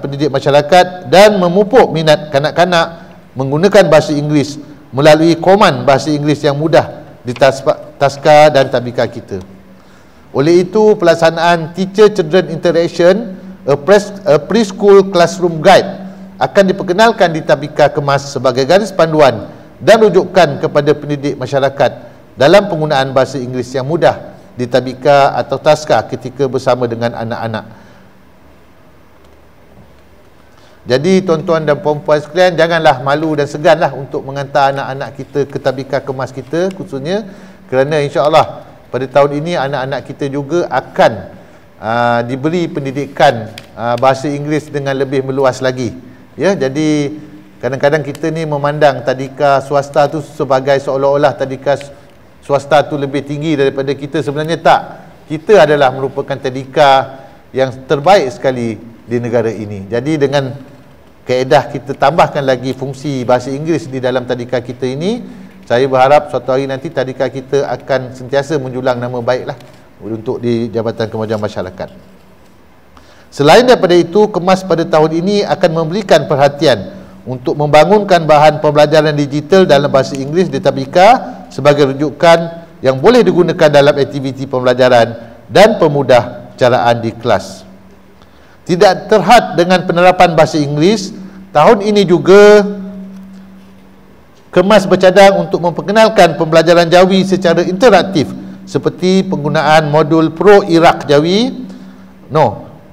pendidik masyarakat, dan memupuk minat kanak-kanak menggunakan bahasa Inggeris melalui koman bahasa Inggeris yang mudah di taska dan tabika kita. Oleh itu, pelaksanaan Teacher Children Interaction, a preschool classroom guide, akan diperkenalkan di tabika kemas sebagai garis panduan dan rujukan kepada pendidik masyarakat dalam penggunaan bahasa Inggeris yang mudah di tabika atau taska ketika bersama dengan anak-anak. Jadi tuan-tuan dan puan-puan sekalian, janganlah malu dan seganlah untuk mengantar anak-anak kita ke tabika kemas kita khususnya, kerana insya-Allah pada tahun ini anak-anak kita juga akan diberi pendidikan bahasa Inggeris dengan lebih meluas lagi. Ya, jadi kadang-kadang kita ni memandang tadika swasta tu sebagai seolah-olah tadika swasta tu lebih tinggi daripada kita. Sebenarnya tak. Kita adalah merupakan tadika yang terbaik sekali di negara ini. Jadi dengan kaedah kita tambahkan lagi fungsi bahasa Inggeris di dalam tadika kita ini, saya berharap suatu hari nanti tadika kita akan sentiasa menjulang nama baiklah untuk di Jabatan Kemajuan Masyarakat. Selain daripada itu, Kemas pada tahun ini akan memberikan perhatian untuk membangunkan bahan pembelajaran digital dalam bahasa Inggeris di tabika sebagai rujukan yang boleh digunakan dalam aktiviti pembelajaran dan pemudah caraan di kelas. Tidak terhad dengan penerapan bahasa Inggeris, tahun ini juga Kemas bercadang untuk memperkenalkan pembelajaran Jawi secara interaktif seperti penggunaan modul Pro Iraq Jawi,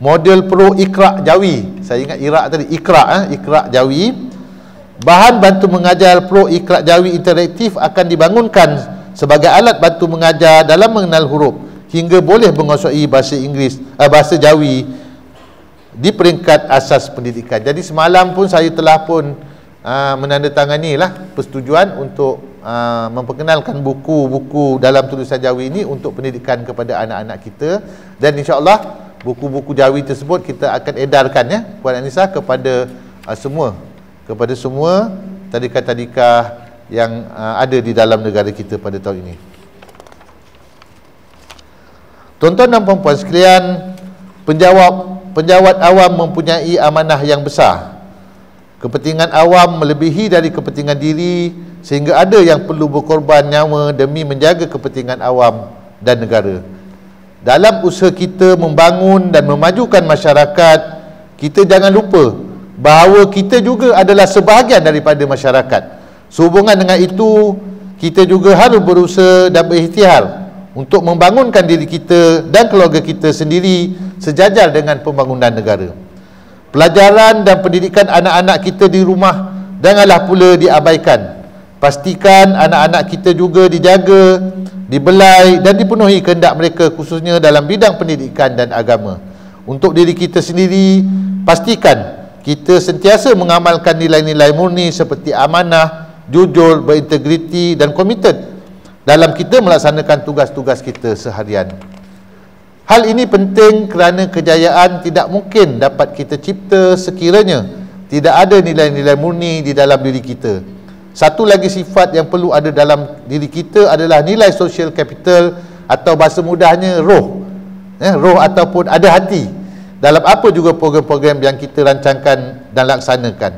modul Pro Iqra Jawi. Saya ingat Iraq tadi, Iqra Jawi. Bahan bantu mengajar Pro Iqra Jawi interaktif akan dibangunkan sebagai alat bantu mengajar dalam mengenal huruf hingga boleh menguasai bahasa Inggeris, bahasa Jawi di peringkat asas pendidikan. Jadi semalam pun saya telah pun menandatangani lah persetujuan untuk memperkenalkan buku-buku dalam tulisan Jawi ini untuk pendidikan kepada anak-anak kita, dan insya-Allah buku-buku Jawi tersebut kita akan edarkan ya Puan Anissa kepada semua tadika-tadika yang ada di dalam negara kita pada tahun ini. Tuan-tuan dan puan-puan sekalian, penjawat awam mempunyai amanah yang besar. Kepentingan awam melebihi dari kepentingan diri, sehingga ada yang perlu berkorban nyawa demi menjaga kepentingan awam dan negara. Dalam usaha kita membangun dan memajukan masyarakat, kita jangan lupa bahawa kita juga adalah sebahagian daripada masyarakat. Sehubungan dengan itu, kita juga harus berusaha dan berikhtiar untuk membangunkan diri kita dan keluarga kita sendiri sejajar dengan pembangunan negara. Pelajaran dan pendidikan anak-anak kita di rumah janganlah pula diabaikan. Pastikan anak-anak kita juga dijaga, dibelai dan dipenuhi kehendak mereka khususnya dalam bidang pendidikan dan agama. Untuk diri kita sendiri, pastikan kita sentiasa mengamalkan nilai-nilai murni seperti amanah, jujur, berintegriti dan komited dalam kita melaksanakan tugas-tugas kita seharian. Hal ini penting kerana kejayaan tidak mungkin dapat kita cipta sekiranya tidak ada nilai-nilai murni di dalam diri kita. Satu lagi sifat yang perlu ada dalam diri kita adalah nilai social capital, atau bahasa mudahnya roh. Roh ataupun ada hati dalam apa juga program-program yang kita rancangkan dan laksanakan.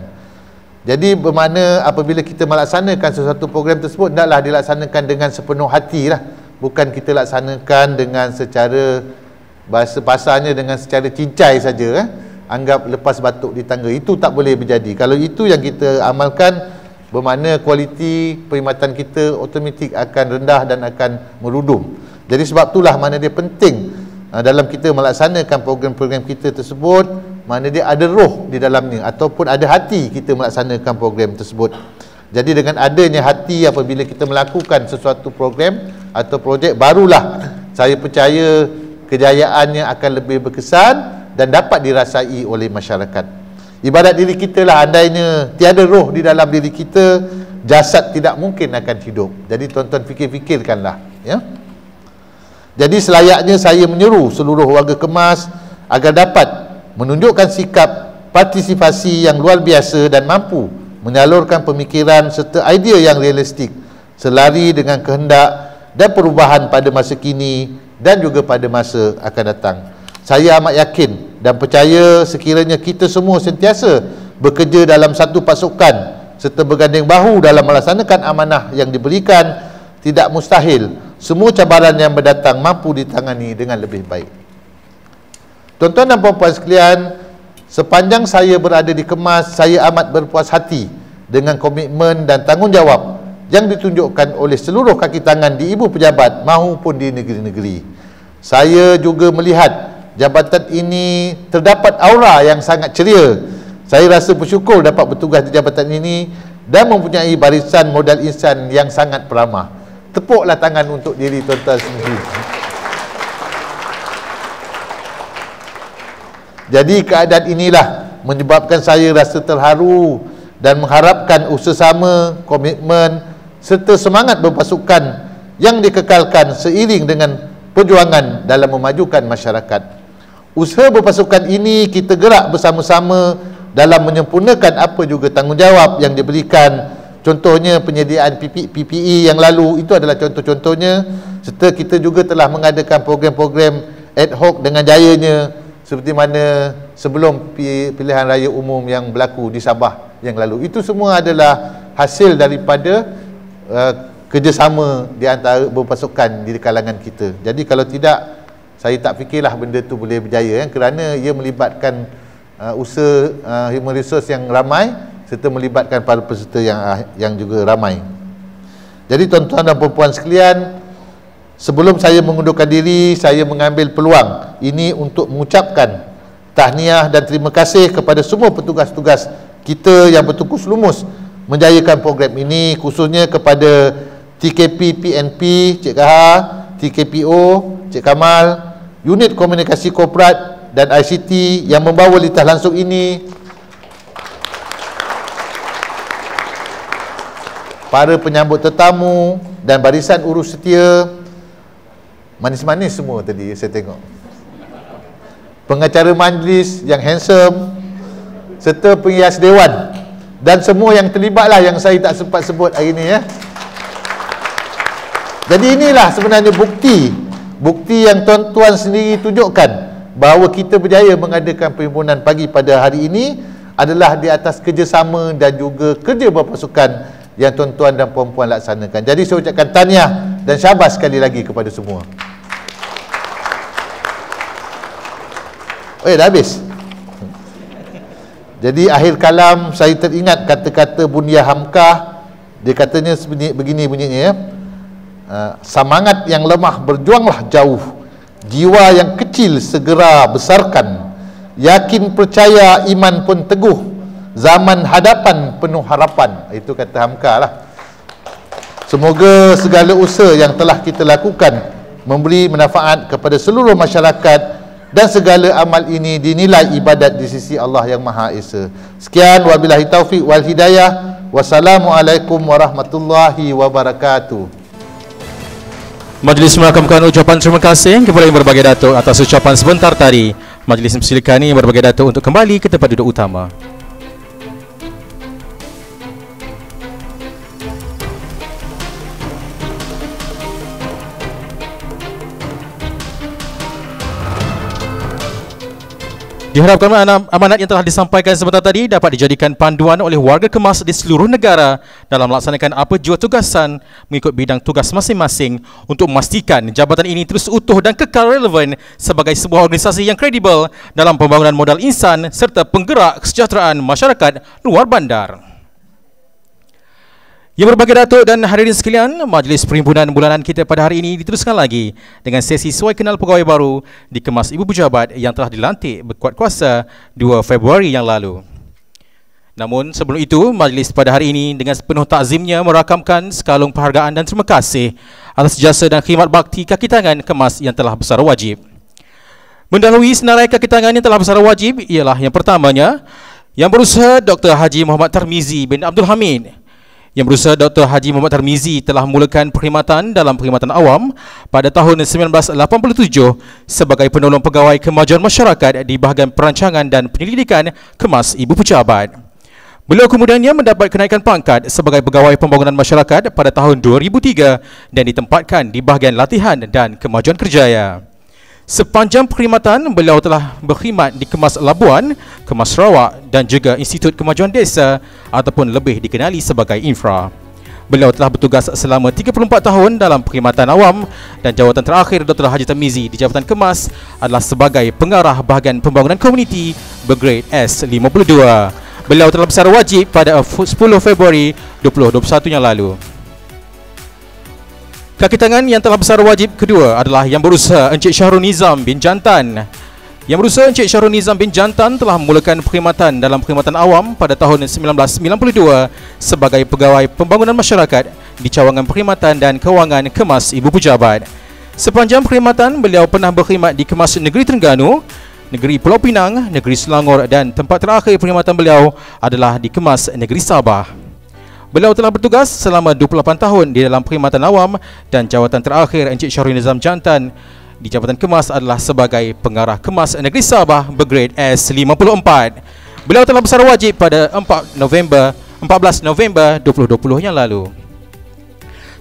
Jadi bermakna apabila kita melaksanakan sesuatu program tersebut, hendaklah dilaksanakan dengan sepenuh hati lah. Bukan kita laksanakan dengan secara, bahasa pasarnya dengan secara cincai saja, anggap lepas batuk di tangga. Itu tak boleh berjadi. Kalau itu yang kita amalkan, bermakna kualiti perkhidmatan kita automatik akan rendah dan akan merudum. Jadi sebab itulah mana dia penting dalam kita melaksanakan program-program kita tersebut, mana dia ada roh di dalamnya ataupun ada hati kita melaksanakan program tersebut. Jadi dengan adanya hati apabila kita melakukan sesuatu program atau projek, barulah saya percaya kejayaannya akan lebih berkesan dan dapat dirasai oleh masyarakat. Ibarat diri kita lah, andainya tiada roh di dalam diri kita, jasad tidak mungkin akan hidup. Jadi tuan-tuan fikir-fikirkanlah ya. Jadi selayaknya saya menyeru seluruh warga Kemas agar dapat menunjukkan sikap partisipasi yang luar biasa dan mampu menyalurkan pemikiran serta idea yang realistik selari dengan kehendak dan perubahan pada masa kini dan juga pada masa akan datang. Saya amat yakin dan percaya sekiranya kita semua sentiasa bekerja dalam satu pasukan serta berganding bahu dalam melaksanakan amanah yang diberikan, tidak mustahil semua cabaran yang mendatang mampu ditangani dengan lebih baik. Tuan-tuan dan puan-puan sekalian, sepanjang saya berada di Kemas, saya amat berpuas hati dengan komitmen dan tanggungjawab yang ditunjukkan oleh seluruh kaki tangan di ibu pejabat maupun di negeri-negeri. Saya juga melihat jabatan ini terdapat aura yang sangat ceria. Saya rasa bersyukur dapat bertugas di jabatan ini dan mempunyai barisan modal insan yang sangat peramah. Tepuklah tangan untuk diri tuan-tuan sendiri. Jadi keadaan inilah menyebabkan saya rasa terharu dan mengharapkan usaha sama, komitmen serta semangat berpasukan yang dikekalkan seiring dengan perjuangan dalam memajukan masyarakat. Usaha berpasukan ini kita gerak bersama-sama dalam menyempurnakan apa juga tanggungjawab yang diberikan. Contohnya penyediaan PPE yang lalu, itu adalah contoh-contohnya. Serta kita juga telah mengadakan program-program ad hoc dengan jayanya, seperti mana sebelum pilihan raya umum yang berlaku di Sabah yang lalu. Itu semua adalah hasil daripada kerjasama di antara berpasukan di kalangan kita. Jadi kalau tidak, saya tak fikirlah benda tu boleh berjaya, kerana ia melibatkan usaha human resource yang ramai serta melibatkan para peserta yang juga ramai. Jadi tuan-tuan dan puan-puan sekalian, sebelum saya mengundurkan diri, saya mengambil peluang ini untuk mengucapkan tahniah dan terima kasih kepada semua petugas-petugas kita yang bertukus lumus menjayakan program ini, khususnya kepada TKP PNP Cik Kaha, TKPO Cik Kamal, unit komunikasi korporat dan ICT yang membawa litah langsung ini, para penyambut tetamu dan barisan urus setia, manis-manis semua tadi saya tengok, pengacara majlis yang handsome serta penghias dewan dan semua yang terlibatlah yang saya tak sempat sebut hari ini ya. Jadi inilah sebenarnya bukti yang tuan-tuan sendiri tunjukkan bahawa kita berjaya mengadakan perhimpunan pagi pada hari ini adalah di atas kerjasama dan juga kerja berpasukan yang tuan-tuan dan puan-puan laksanakan. Jadi saya ucapkan tahniah dan syabas sekali lagi kepada semua. Dah habis. Jadi akhir kalam saya teringat kata-kata Bundia Hamkah. Dia katanya begini bunyinya ya. Semangat yang lemah berjuanglah jauh, jiwa yang kecil segera besarkan, yakin percaya iman pun teguh, zaman hadapan penuh harapan. Itu kata Hamkah lah. Semoga segala usaha yang telah kita lakukan memberi manfaat kepada seluruh masyarakat dan segala amal ini dinilai ibadat di sisi Allah yang Maha Esa. Sekian, wabillahi taufiq wal hidayah. Wassalamualaikum warahmatullahi wabarakatuh. Majlis merakamkan ucapan terima kasih kepada yang berbagai datuk atas ucapan sebentar tadi. Majlis mempersilakan yang berbagai datuk untuk kembali ke tempat duduk utama. Diharapkan amanat yang telah disampaikan sebentar tadi dapat dijadikan panduan oleh warga Kemas di seluruh negara dalam melaksanakan apa jua tugasan mengikut bidang tugas masing-masing untuk memastikan jabatan ini terus utuh dan kekal relevan sebagai sebuah organisasi yang kredibel dalam pembangunan modal insan serta penggerak kesejahteraan masyarakat luar bandar. Yang berbagai datuk dan hadirin sekalian, majlis perhimpunan bulanan kita pada hari ini diteruskan lagi dengan sesi suai kenal pegawai baru di Kemas Ibu Pejabat yang telah dilantik berkuat kuasa 2 Februari yang lalu. Namun sebelum itu, majlis pada hari ini dengan sepenuh takzimnya merakamkan sekalung penghargaan dan terima kasih atas jasa dan khidmat bakti kaki tangan Kemas yang telah bersara wajib. Mendahului senarai kaki tangan yang telah bersara wajib ialah yang pertamanya, yang berusaha Dr. Haji Muhammad Tarmizi bin Abdul Hamid, Yang Berusaha Dr. Haji Muhammad Tarmizi telah mulakan perkhidmatan dalam perkhidmatan awam pada tahun 1987 sebagai penolong pegawai kemajuan masyarakat di bahagian perancangan dan penyelidikan Kemas Ibu Pejabat. Beliau kemudiannya mendapat kenaikan pangkat sebagai pegawai pembangunan masyarakat pada tahun 2003 dan ditempatkan di bahagian latihan dan kemajuan kerjaya. Sepanjang perkhidmatan, beliau telah berkhidmat di Kemas Labuan, Kemas Sarawak dan juga Institut Kemajuan Desa ataupun lebih dikenali sebagai Infra. Beliau telah bertugas selama 34 tahun dalam perkhidmatan awam dan jawatan terakhir Dr. Haji Tarmizi di Jabatan Kemas adalah sebagai pengarah bahagian pembangunan komuniti bergrade S52. Beliau telah bersara wajib pada 10 Februari 2021 yang lalu. Kaki tangan yang telah bersara wajib kedua adalah Yang Berusaha Encik Syahrul Nizam bin Jantan. Yang Berusaha Encik Syahrul Nizam bin Jantan telah memulakan perkhidmatan dalam perkhidmatan awam pada tahun 1992 sebagai pegawai pembangunan masyarakat di cawangan perkhidmatan dan kewangan Kemas Ibu Pejabat. Sepanjang perkhidmatan, beliau pernah berkhidmat di Kemas Negeri Terengganu, Negeri Pulau Pinang, Negeri Selangor dan tempat terakhir perkhidmatan beliau adalah di Kemas Negeri Sabah. Beliau telah bertugas selama 28 tahun di dalam perkhidmatan awam dan jawatan terakhir Encik Syahrul Nizam Jantan di Jabatan Kemas adalah sebagai pengarah Kemas Negeri Sabah bergrade S54. Beliau telah bersara wajib pada 14 November 2020 yang lalu.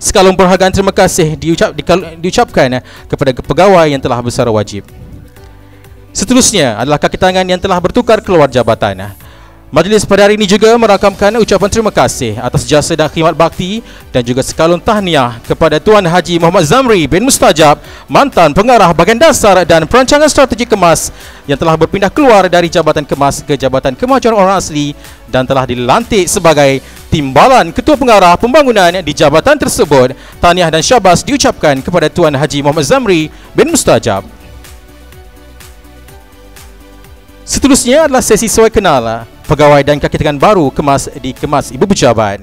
Sekalum penghargaan terima kasih diucapkan kepada pegawai yang telah bersara wajib. Seterusnya adalah kaki tangan yang telah bertukar keluar jabatan. Majlis pada hari ini juga merakamkan ucapan terima kasih atas jasa dan khidmat bakti dan juga sekalun tahniah kepada Tuan Haji Muhammad Zamri bin Mustajab, mantan pengarah bahagian dasar dan perancangan strategi Kemas yang telah berpindah keluar dari Jabatan Kemas ke Jabatan Kemajuan Orang Asli dan telah dilantik sebagai Timbalan Ketua Pengarah Pembangunan di jabatan tersebut. Tahniah dan syabas diucapkan kepada Tuan Haji Muhammad Zamri bin Mustajab. Seterusnya adalah sesi soal kenal pegawai dan kaki tangan baru Kemas di Kemas Ibu Pejabat.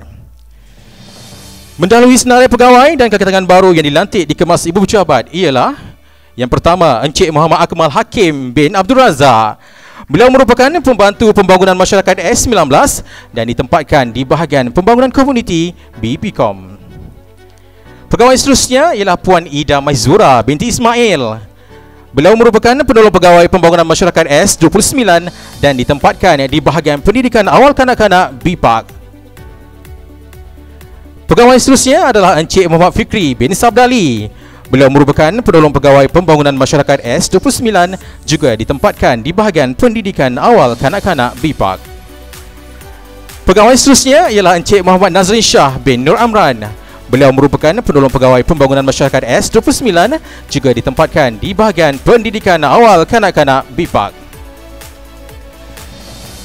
Mendahului senarai pegawai dan kaki tangan baru yang dilantik di Kemas Ibu Pejabat ialah yang pertama, Encik Muhammad Akmal Hakim bin Abdul Razak. Beliau merupakan pembantu pembangunan masyarakat S19 dan ditempatkan di bahagian pembangunan komuniti BPCOM. Pegawai seterusnya ialah Puan Ida Maizura binti Ismail. Beliau merupakan penolong pegawai pembangunan masyarakat S29 dan ditempatkan di bahagian pendidikan awal kanak-kanak BPAK. Pegawai seterusnya adalah Encik Muhammad Fikri bin Sabdali. Beliau merupakan penolong pegawai pembangunan masyarakat S29 juga ditempatkan di bahagian pendidikan awal kanak-kanak BPAK. Pegawai seterusnya ialah Encik Muhammad Nazrin Shah bin Nur Amran. Beliau merupakan penolong pegawai pembangunan masyarakat S29 juga ditempatkan di bahagian pendidikan awal kanak-kanak BPAK.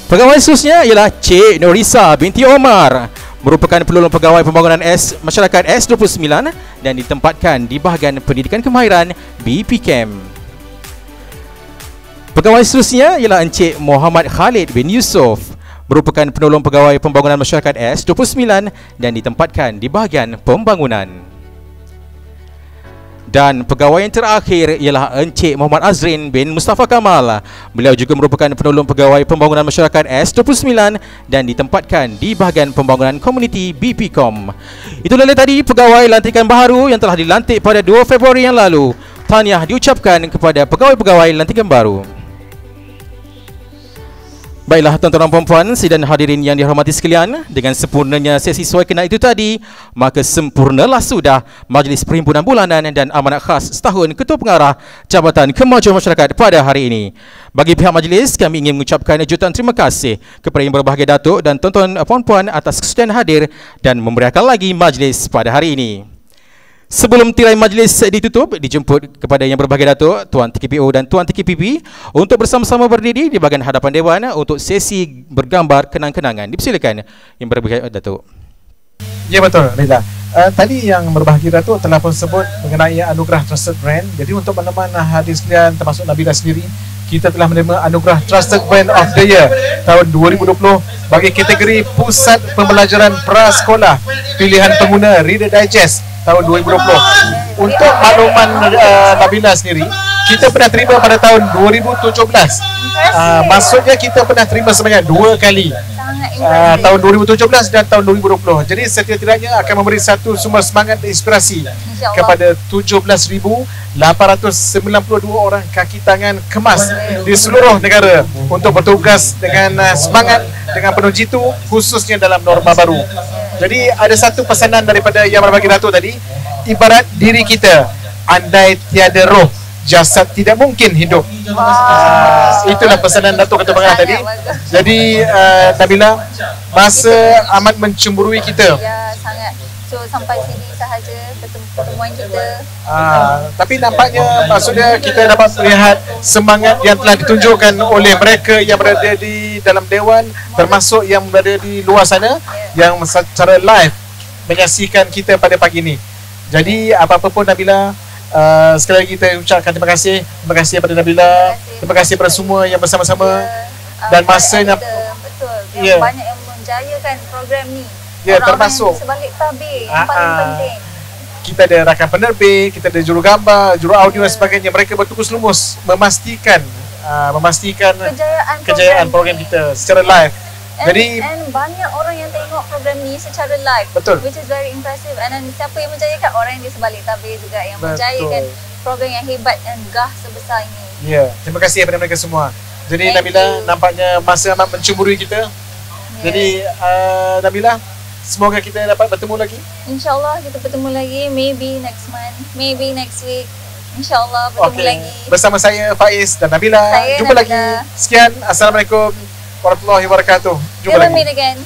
Pegawai seterusnya ialah Cik Norisa binti Omar, merupakan penolong pegawai pembangunan masyarakat S29 dan ditempatkan di bahagian pendidikan kemahiran BPCAM. Pegawai seterusnya ialah Encik Muhammad Khalid bin Yusof, merupakan penolong pegawai pembangunan masyarakat S29 dan ditempatkan di bahagian pembangunan. Dan pegawai yang terakhir ialah Encik Muhammad Azrin bin Mustafa Kamal. Beliau juga merupakan penolong pegawai pembangunan masyarakat S29 dan ditempatkan di bahagian pembangunan komuniti BPCOM. Itulah tadi pegawai lantikan baharu yang telah dilantik pada 2 Februari yang lalu. Tahniah diucapkan kepada pegawai-pegawai lantikan baru. Baiklah tuan-tuan dan puan-puan, sidang hadirin yang dihormati sekalian, dengan sempurnanya sesi soal kenal itu tadi, maka sempurnalah sudah Majlis Perhimpunan Bulanan dan Amanat Khas setahun Ketua Pengarah Jabatan Kemajuan Masyarakat pada hari ini. Bagi pihak majlis, kami ingin mengucapkan jutaan terima kasih kepada yang berbahagia Datuk dan tuan-tuan dan puan-puan atas kesediaan hadir dan memeriahkan lagi majlis pada hari ini. Sebelum tirai majlis ditutup, dijemput kepada yang berbahagia Datuk, Tuan TKPO dan Tuan TKPP untuk bersama-sama berdiri di bahagian hadapan Dewan untuk sesi bergambar kenang-kenangan. Dipersilakan yang berbahagia Datuk. Ya betul, Reza. Tadi yang berbahagia Datuk telah pun sebut mengenai anugerah Trusted Brand. Jadi untuk meneman hadirin sekalian termasuk Nabila sendiri, kita telah menerima anugerah Trusted Brand of the Year tahun 2020 bagi kategori Pusat Pembelajaran Prasekolah Pilihan Pengguna Reader Digest tahun 2020. Untuk makluman Nabila sendiri, kita pernah terima pada tahun 2017. Maksudnya kita pernah terima sebanyak 2 kali. sangat impressive. tahun 2017 dan tahun 2020. Jadi setidak-tidaknya akan memberi satu sumber semangat dan inspirasi InsyaAllah. kepada 17,892 orang kaki tangan kemas di seluruh negara untuk bertugas dengan semangat, dengan penuh jitu, khususnya dalam norma baru. Jadi ada satu pesanan daripada Yang Berbagi Datuk tadi, ibarat diri kita, andai tiada roh, jasad tidak mungkin hidup. Itulah pesanan Datuk Ketua Pengarah tadi. Jadi Nabila, masa amat mencemburui kita. Ya, sangat. So sampai sini sahaja pertemuan kita. Tapi nampaknya maksudnya kita dapat melihat semangat yang telah ditunjukkan oleh mereka yang berada di dalam Dewan, termasuk yang berada di luar sana, yang secara live menyaksikan kita pada pagi ini. Jadi apa-apa pun Nabila, sekali lagi kita ucapkan terima kasih kepada Nabila, terima kasih kepada semua yang bersama-sama dan masanya betul. Yang banyak yang menjayakan program ni. Ya, orang termasuk sebalik tabir yang paling penting. Kita ada rakan penerbit, kita ada juru gambar, juru audio dan sebagainya. Mereka bertukus lumus memastikan kejayaan program kita secara live. Jadi banyak orang yang tengok program ni secara live. Betul. Which is very impressive. And then siapa yang menjayakan? Orang yang di sebalik tabir juga yang menjayakan program yang hebat dan gah sebesar ini. Ya, terima kasih kepada mereka semua. Jadi Nabila, nampaknya masa amat mencemburui kita. Jadi Nabila, semoga kita dapat bertemu lagi. InsyaAllah kita bertemu lagi. Maybe next month, maybe next week. InsyaAllah bertemu lagi. Bersama saya Faiz dan Nabila. Jumpa lagi. Sekian. Assalamualaikum warahmatullahi wabarakatuh. Jumpa lagi. We'll meet again.